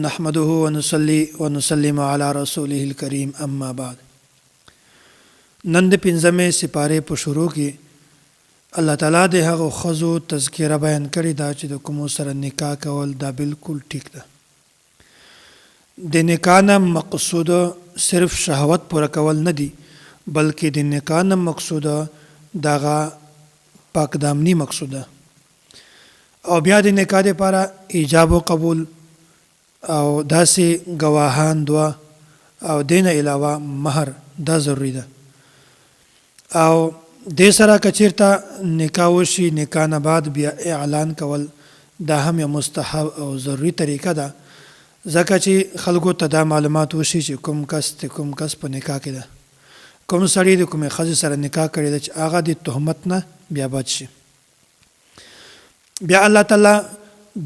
نحمده ونصلي ونسلم على رسوله الكريم اما بعد. نن د پنځمې سپارې په شروع کې الله تعالی د هغو ښځو تذکره بیان کړې ده چې د کومو سره نکاح کول دا بالکل ټیک ده. د نکاح نه مقصود صرف شهوت پوره کول نه دي، بلکې د نکاح نه مقصود دغه پاک دامنی مقصود ده. او بیا د نکاح لپاره ایجاب او قبول او داسې گواهان دوا او دین علاوه مہر دا ضروری ده. او د سره کچیرته نکاح وشي، نکاح نه بعد بیا اعلان کول دا هم یو مستحب او ضروری طریقه ده، ځکه چې خلکو ته دا معلومات وشي چې کوم کس په نکاح کې ده، کوم سړی د کومې ښځې سره نکاح کړی ده چې هغه د تهمت نه بیا بچ شي. بیا الله تعالی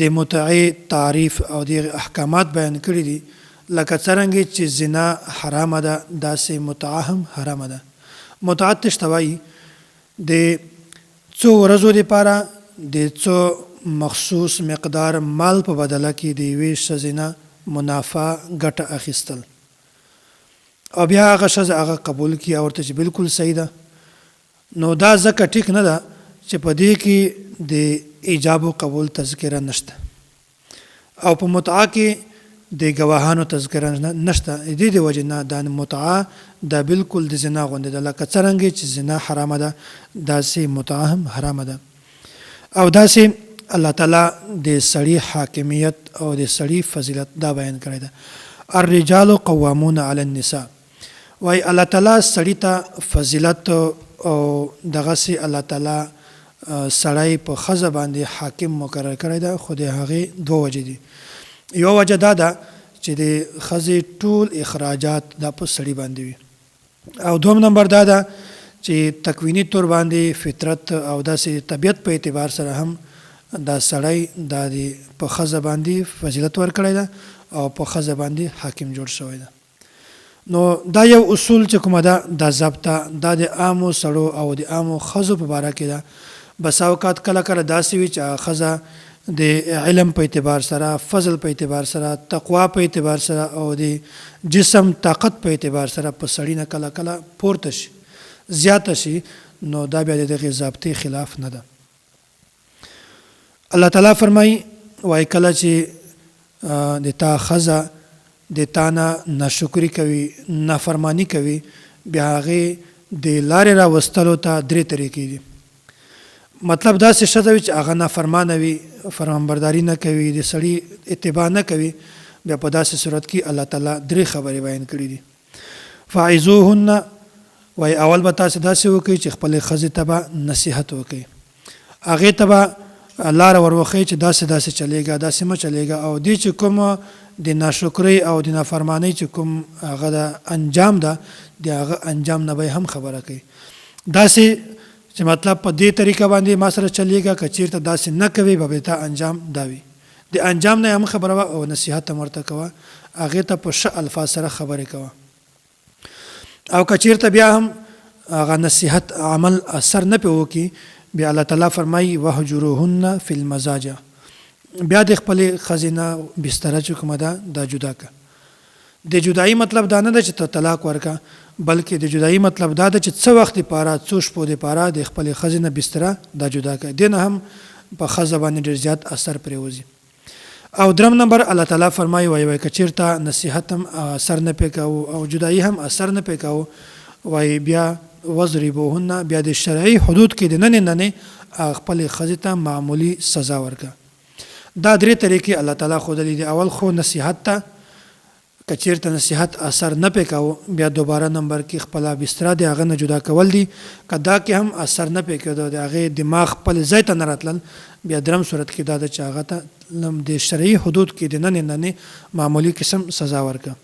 د متعې تعریف او د احکامات بیان کړي دي، لکه څرنګه چې زنا حرامه ده داسې متعه هم حرامه ده. متعه ته وایي د څو ورځو لپاره د څو مخصوص مقدار مال په بدله کې د یوې ښځې نه منافع ګټه اخیستل، او بیا هغه ښځه هغه قبول کړي او ورته چې بالکل صحیح ده. نو دا ځکه ټیک نه ده چې په دې کې د ایجاب او قبول تذکره نشته، او په متعه کې د گواهانو تذکره نشته. دې د وجې نه دا متعه دا بالکل د زنا غوندې ده، لکه څرنګه چې زنا حرامه ده داسې متعه هم حرامه ده. او داسې الله تعالی د سړي حاکمیت او د سړي فضیلت دا بیان کړی ده. الرجال قوامون علی النساء، وای الله تعالی سړي ته فضیلت او دغسې الله تعالی سړی په ښځه باندې حاکم مقرر کړی ده، خو د هغې دوه وجې دي. یو وجه دا ده چې د ښځې ټول اخراجات دا په سړي باندې وي، او دوم نمبر دا ده چې تکوینی طور باندې فطرت او داسې طبیعت په اعتبار سره هم دا سړی دا په ښځه باندې فضیلت ورکړی ده او په ښځه باندې حاکم جوړ شوی ده. نو دا یو اصول چې کومه ده دا ضبطه دا د عامو سړو او د عامو ښځو په باره کې ده. بس اوقات کله کله داسې وي چې ښځه د علم په اعتبار سره، فضل په اعتبار سره، تقوا په اعتبار سره او د جسم طاقت په اعتبار سره په سړي نه کله کله پورته شي، زیاته شي، نو دا بیا د دغې ضابطې خلاف نه ده. الله تعالی فرمایي وایي کله چې د تا ښځه د تا نه ناشکري کوي، نافرماني کوي، بیا هغې د لارې راوستلو ته درې طریقې دي. مطلب داسې ښځه وي چې هغه نافرمانه وي، فرمانبرداري نه کوي، د سړي اتباع نه کوي، بیا په داسې صورت کې الله تعالی درې خبرې بیان کړي دي. فعظوهن، وایي اول به تاسې داسې وکړئ چې خپلې ښځې ته به نصیحت وکړئ، هغې ته به لاره ور وښیئ چې داسې داسې چلېږه، داسې مه چلېږه، او دې چې کوم د ناشکرۍ او د نافرمانۍ چې کوم هغه د انجام ده د هغه انجام نه به هم خبره کوي. داسې چې مطلب په دې طریقه باندې ما سره چلېږه، که چېرته داسې نه کوي به بېرته انجام دا وي. د انجام نه هم خبره وه او نصیحت هم ورته کوه، هغې ته په ښه الفاظ سره خبرې کوه. او که چېرته بیا هم هغه نصیحت عمل اثر نه پې وکړي، بیا الله تعالی فرمایي وهجروهن فی المضاجع، بیا د خپلې ښځې نه بستره چې کومه ده دا جدا که. د جدایي مطلب دا نه ده چې ته طلاق ورکه، بلکې د جدایي مطلب دا ده چې څه وخت دپاره، څو شپو دپاره د خپلې ښځې نه بستره دا جدا که. دې نه هم په ښځه باندې ډېر زیات اثر پرېوځي. او درم نمبر الله تعالی فرمایي وایي که چېرته نصیحت هم اثر نه پې کوو او جدایي هم اثر نه پې کوو، وایي بیا وضربوهن، بیا د شرعي حدود کې د ننې ننې خپلې ښځې ته معمولي سزا ورکړه. دا درې طریقې الله تعالی ښودلي دي. اول خو نصیحت ته، که چېرته نصیحت اثر نه پې کوو، بیا دوباره نمبر کې خپله بستره د هغه نه جدا کول دي. که دا کې هم اثر نه پې کېدو، د هغې دماغ خپل ځای ته نه راتلل، بیا درم صورت کې دا ده چې هغه ته د شرعي حدود کې د ننې ننې معمولي قسم سزا ورکړه.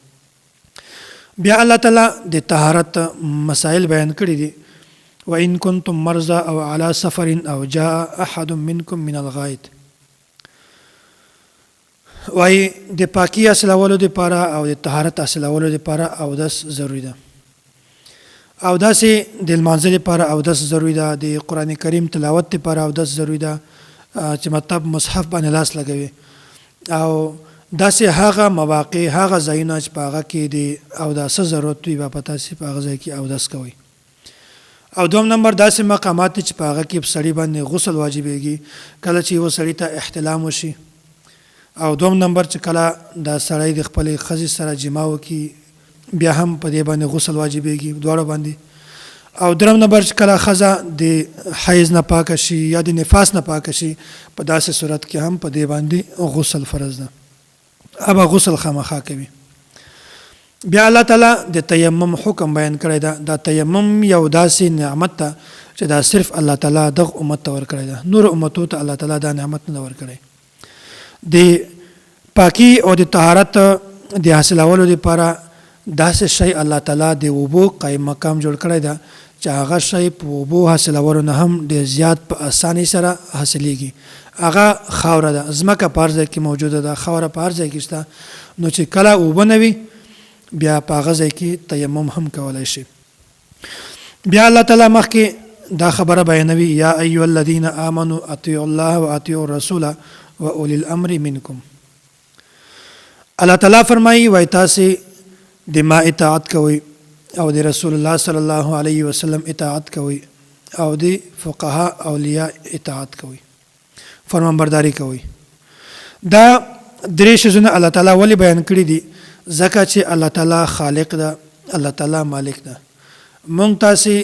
بیا الله تعالی د طهارت مسائل بیان کړي دي. وَإِن كُنتُم مَرْضَىٰ أَوْ عَلَىٰ سَفَرٍ أَوْ جَاءَ أَحَدٌ مِّنكُم مِّنَ الْغَائِطِ، وایي د پاکي حاصلولو دپاره او د طهارت حاصلولو دپاره اودس ضروري ده، او داسې د لمانځه دپاره اودس ضروري ده، د قرآن کریم تلاوت دپاره اودس ضروري ده، چې مطلب مصحف باندې لاس لګوي، او داسې هغه مواقع هغه ځایونه چې په هغه کې د اوداسه ضرورت وي په تاسې په هغه ځای کې اودس کوئ. او دوم نمبر داسې مقامات چې په هغه کې په سړي باندې غسل واجبېږي کله چې یو سړي ته احتلام وشي. او دوم نمبر چې کله دا سړی د خپلې ښځې سره جما وکړي بیا هم په دې باندې غسل واجبېږي دواړو باندې. او درم نمبر چې کله ښځه د حیض نه پاکه شي یا د نفاس نه پاکه شي په داسې صورت کې هم په دې باندې غسل فرض ده، ابا غسل خامخا کوي. بیا الله تعالی د تیمم حکم بیان کړی ده. دا تیمم یو داسې نعمت ده چې دا صرف الله تعالی دغه امت ته ورکړی ده، نور امتو ته الله تعالی دا نعمت نه ورکړی. د پاکی او د طهارت د حاصلولو لپاره داسې شی الله تعالی د اوبو قایم مقام جوړ کړی ده چې هغه شی په اوبو حاصلولو نه هم ډېر زیات په اسانۍ سره حاصلیږي. هغه خاوره ده، ځمکه په هر ځای کې موجوده ده، خاوره په هر ځای کې شته. نو چې کله اوبه نه وي بیا په هغه ځای کې تیمم هم کولی شي. بیا الله تعالی مخکې دا خبره بیانوي یا ایها الذین آمنوا اطیعوا الله واطیعوا الرسول واولی الامر منکم. الله تعالی فرمایي وای تاسې د ما اطاعت کوئ او د رسول الله صلی الله علیه وسلم اطاعت کوئ او د فقها اولیاء اطاعت کوئ، فرمانبرداري کوئ. دا درې شیزونه الله تعالی ولې بیان کړي دي؟ ځکه چې الله تعالی خالق ده، الله تعالی مالک ده. مونږ تاسې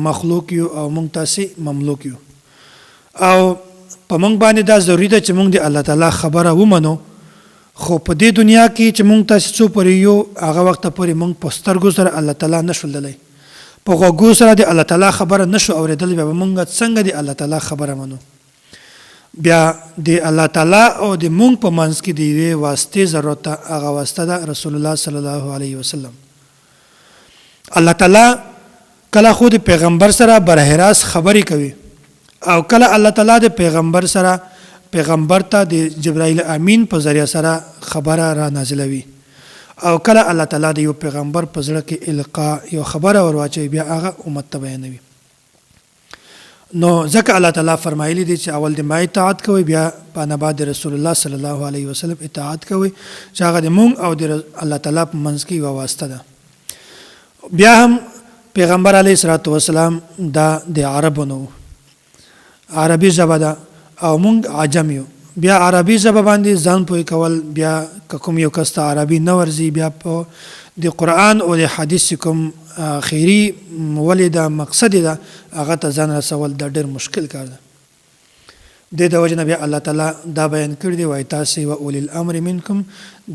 مخلوق یو او مونږ تاسې مملوک یو، او په مونږ باندې دا ضروري ده چې مونږ د الله تعالی خبره ومنو. خو په دې دنیا کې چې مونږ تاسې څو پورې یو هغه وخت پورې مونږ په سترګو سره الله تعالی نشو لیدلی، په غوږو سره د الله تعالی خبره نشو اورېدلی، بیا به مونږ څنګه د الله تعالی خبره منو؟ بیا د الله تعالی او د مونږ په منځ کې د یوې واسطې ضرورت ده، هغه واسطه ده رسول الله صلی الله علیه وسلم. الله تعالی کله خو د پیغمبر سره بره راست خبرې کوي او کله الله تعالی د پیغمبر سره پیغمبر ته د جبرائیل امین په ذریعه سره خبره را نازلوي، او کله الله تعالی د یو پیغمبر په زړه کې القا یو خبره ورواچوي بیا هغه امت ته بیانوي. نو ځکه الله تعالی فرمایلی دی چې اول د ما اطاعت کوئ بیا په نه بعد رسول الله صلی الله علیه وسلم اطاعت کوئ چې هغه د مونږ او د الله تعالی په منځ کې یوه واسطه ده. بیا هم پیغمبر علیه الصلاة والسلام دا د عربو نه عربي ژبه ده او مونږ عجم یو. بیا عربي ژبه باندې ځان پوهې کول، بیا که کوم یو کس ته عربي نه ورځي بیا په د قرآن او د حدیث کوم خیری ولې دا مقصد ده هغه ته ځان رسول دا ډېر مشکل کار ده. د وجه نه بیا الله تعالی دا بیان کړی دی وایي تاسې و اولی الامر منکم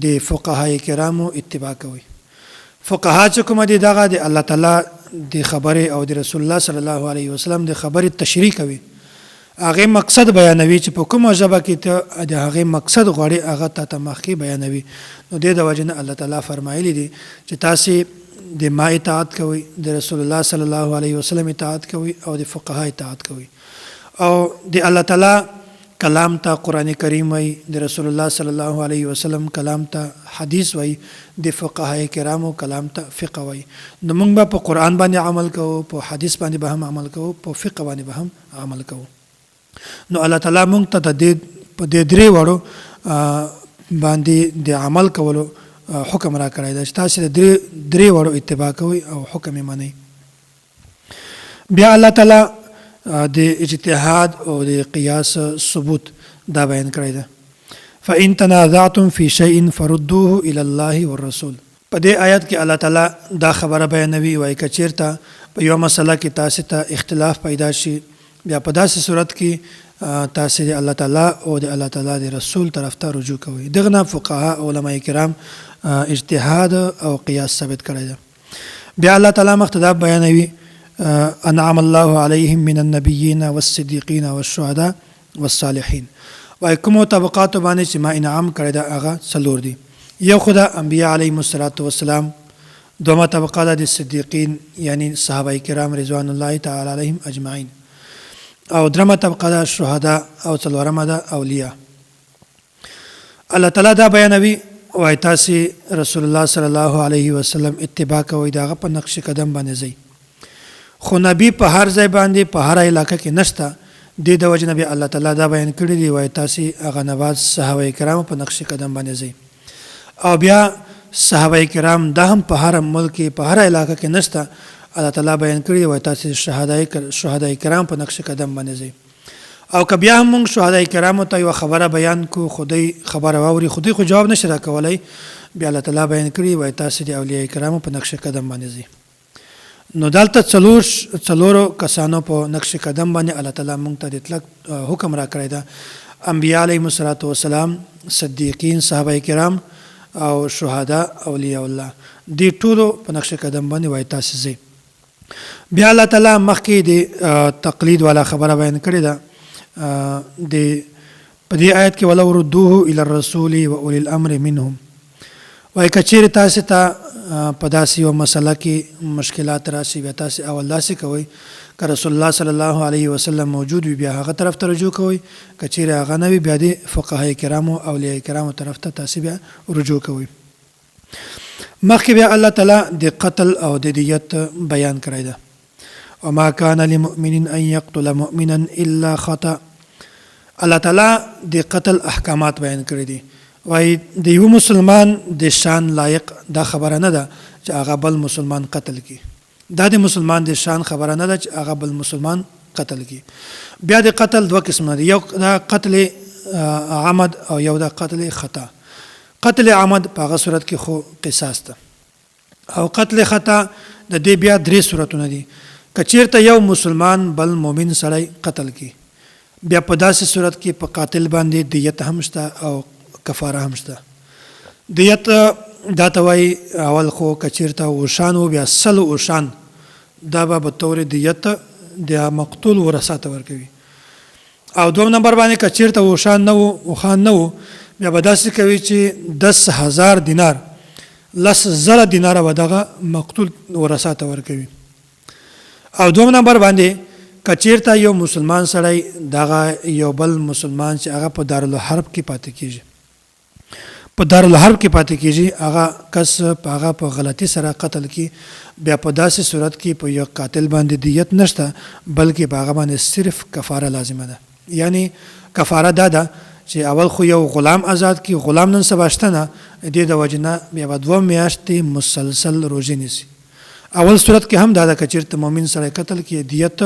د فقهای کرامو اتباع کوئ. فقها چې کومه دي دغه د الله تعالی د خبرې او د رسول الله صلی الله علیه وسلم د خبرې تشریح کوي، هغه مقصد بیانوي چې په کومه ژبه کې ته د هغه مقصد غواړي هغه ته مخکې بیانوي. نو د وجه نه الله تعالی فرمایلی دي چې تاسې د ما اطاعت کوئ، د رسول الله صلی الله علیه وسلم اطاعت کوئ او د فقها اطاعت کوئ. او د الله تعالی کلام ته قرآن کریم وای، د رسول الله صلی الله علیه وسلم کلام ته حدیث وای، د فقهای کرامو کلام ته فقه وای. نو موږ به په قرآن باندې عمل کوو، په حدیث باندې به هم عمل کوو، په فقه باندې به هم عمل کوو. نو الله تعالی موږ ته د دې درې وړو باندې د عمل کولو حکم را کړی دی چې تاسې د درې وړو اتباع کوئ او حکم یې منئ. بیا الله تعالی د اجتهاد او د قیاس ثبوت دا بیان کړی ده. فإن تنازعتم في شيء فردوه إلى الله والرسول. په دې آیت کې الله تعالی دا خبره بیانوي وایي که چیرته په یوه مسله کې تاسې ته اختلاف پیدا شي بیا په داسې صورت کې تاسې د الله تعالی او د الله تعالی د رسول طرف ته رجوع کوئ. دغه نه فقها علما کرام اجتهاد او قیاس ثابت کړی ده. بیا الله تعالی مخته بیانوي انعم الله علیهم من النبیین والصدیقین والشهداء والصالحین. وایي کومو طبقاتو باندې چې ما انعام کړی ده هغه څلور دي. یو خو د انبیا علیهم الصلاة والسلام، دومه طبقه ده د صدیقین یعنی صحابه کرام رضوان الله تعالی علیهم اجمعین، او درمه طبقه ده شهدا او څلورمه ده اولیاء. الله تعالی دا بیانوي وایي تاسې رسول الله صلی الله علیه وسلم اتباع کوئ، د هغه په نقش قدم باندې ځئ. خو نبی په هر ځای باندې په هر علاقه کې نشته، د وجه نبی الله تعالی دا بیان کړی دی وایي تاسې هغه نواز صحابه کرامو په نقش قدم باندې ځئ. او بیا صحابه کرام د هم په هر ملک په هر علاقه کې نشته الله تعالی بیان کړی وای تاسو شهدای کرام په نقش قدم باندې ځئ او که بیا هم موږ شهدای کرامو ته یو خبره بیان کو خدای خبره واوري خدای خو جواب نشي راکولای بیا الله تعالی بیان کړی وای تاسو د اولیاء کرامو په نقش قدم باندې ځئ نو دلته څلورو کسانو په نقش قدم باندې الله تعالی موږ ته د اطلاق حکم را کړی دا انبیاء علیهم السلام صدیقین صحابه کرام او شهدا اولیاء الله دې ټولو په نقش قدم باندې وای تاسو ځئ بیا الله تعالی مخکې د تقلید والا خبره بیان کړې ده د په دې آیت کې ولو ردوه الى الرسول و اولي الامر منهم وای کچیر تاسو ته په داسې یو مسله کې مشکلات راشي بیا تاسو اول داسې کوئ که رسول الله صلی الله علیه وسلم موجود وي بیا هغه طرف ته رجوع کوئ کچیر هغه نه وي بیا د فقهای کرامو اولیاء کرامو طرف ته تاسو بیا رجوع کوئ مخکې بیا الله تعالی د قتل او د دیت بیان کړی ده وما كان لمؤمن ان يقتل مؤمنا الا خطأ الله تعالی د قتل احکامات بیان کړی دي وای د یو مسلمان د شان لایق دا خبره نه ده چې هغه بل مسلمان قتل کی دا د مسلمان د شان خبره نه ده چې هغه بل مسلمان قتل کی بیا د قتل دوه قسمه دي یو دا قتل عمد او یو دا قتل خطا قتل عمد په هغه صورت کې خو قصاص ده او قتل خطا د دې بیا درې صورتونه دي کچیرته یو مسلمان بل مؤمن سړی قتل کی بیا په داسې صورت کې په قاتل باندې دیت هم شته او کفاره هم شته دیت دا ته وایي اول خو کچیرته اوشان و بیا سل اوشان دا به بطور دیت د مقتول ورثه ته ورکوي او دوم نمبر باندې کچیرته اوشان نه و اوخان نه و بیا به داسې کوي چې 10,000 دینار 10,000 دینار به دغه مقتول ورثه ته ورکوي او دوم نمبر باندې کچیرته یو مسلمان سړی دغه یو بل مسلمان چې هغه په دارالحرب کې پاتې کیږي په دارالحرب کې پاتې کیږي هغه کس هغه په غلطي سره قتل کی بیا په داسې صورت کې په یو قاتل باندې دیت نشته بلکې په هغه باندې صرف کفاره لازمه ده یعنی کفاره دا ده چې اول خو یو غلام آزاد کی غلام نن سبا شته نه دې د وجنه بیا په 2 میاشتې مسلسل روزې نیسي اول صورت کې هم دا د کچیرته مؤمن سره قتل کې دیت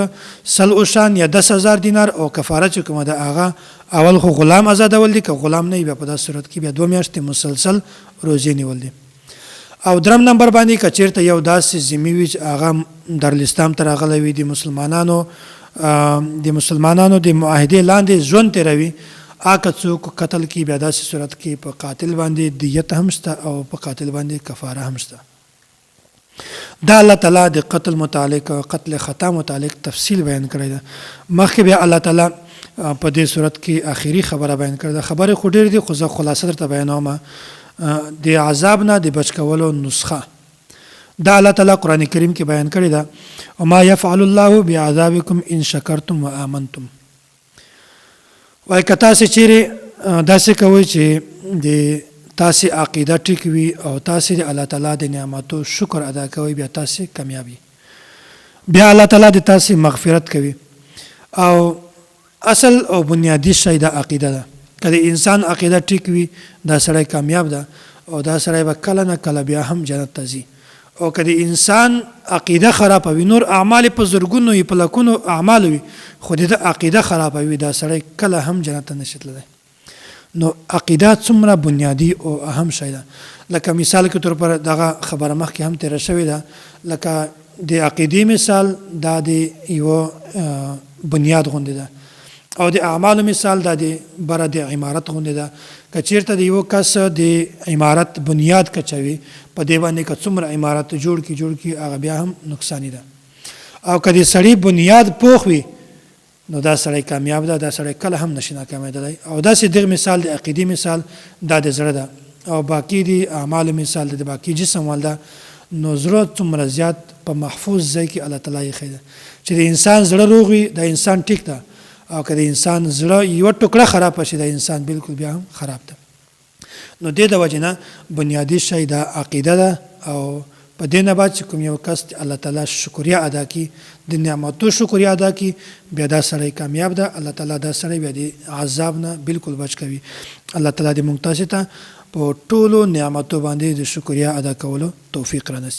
سل اوشان یا 10,000 دینار او کفاره چې کومه ده هغه اول خو غلام آزادول دي که غلام نه وي په داسې صورت کې بیا 2 میاشتې مسلسل روزې نیول دي او درم نمبر باندې کچیرته یو داسې ذمي وي چې هغه دارالاسلام ته راغلی وي د مسلمانانو د معاهدې لاندې ژوند تیروي هغه څوک قتل کې بیا داسې صورت کې په قاتل باندې دیت هم شته او په قاتل باندې کفاره هم شته دا الله تعالی د قتل متعلق او قتل خطا متعلق تفصیل بیان کړی ده مخکې بیا الله تعالی په دې صورت کې آخري خبره بیان کړې ده خبره خو ډېرې دي خو زه خلاصه درته بیانوم د عذاب نه د بچ کولو نسخه دا الله تعالی قرآن کریم کې بیان کړی ده وما يفعل الله بعذابكم ان شکرتم وآمنتم وای که تاسې چیرې داسې کوئ چې د تاسې عقیده ټیک وي او تاسې د الله تعالی د نعمتو شکر ادا کوئ بیا تاسې کامیابی بیا الله تعالی د تاسې مغفرت کوي او اصل او بنیادی شی د عقیده ده که د انسان عقیده ټیک وي دا سړی کامیاب ده او دا سړی به کله نه کله بیا هم جنت ته ځي او که د انسان عقیده خراب وي نور اعمال په زرګونو وي په لکونو اعمال وي خو د عقیده خراب وي دا سړی کله هم جنت ته نشي تللی نو عقیده څومره بنیادی او اهم شی ده لکه مثال کې تر پر دغه خبره مخکې هم تیر شوې ده لکه د عقیدې مثال دا د یو بنیاد غونډه ده او د اعمالو مثال دا د بره د عمارت غونډه ده که چیرته د یو کس د عمارت بنیاد کچوي په دی باندې که څومره عمارت جوړ کی هغه بیا هم نقصانی ده او که د سړی بنیاد پوخ وي نو دا سړی کامیاب ده دا سړی کله هم نشي ناکامېدلی او داسې دغه مثال د عقیدې مثال دا د زړه ده او باقي د اعمالو مثال د باقي جسم والده نو زړه څومره زیات په محفوظ ځای کې الله تعالی یې ده چې د انسان زړه روغ وي د انسان ټیک ده او که د انسان زړه یو ټوکړه خراب شي د انسان بالکل بیا هم خراب ده نو د وجه نه بنیادی شی د عقیده ده او په دې نه بعد چې کوم یو کس الله تعالی شکریا ادا کی د نعمتو شکریا ادا کی بیا دا سړی کامیاب ده الله تعالی دا سړی بیا د عذاب نه بالکل بچ کوي الله تعالی دې موږ تاسو ته په ټولو نعمتو باندې د شکریا ادا کولو توفیق را نصیب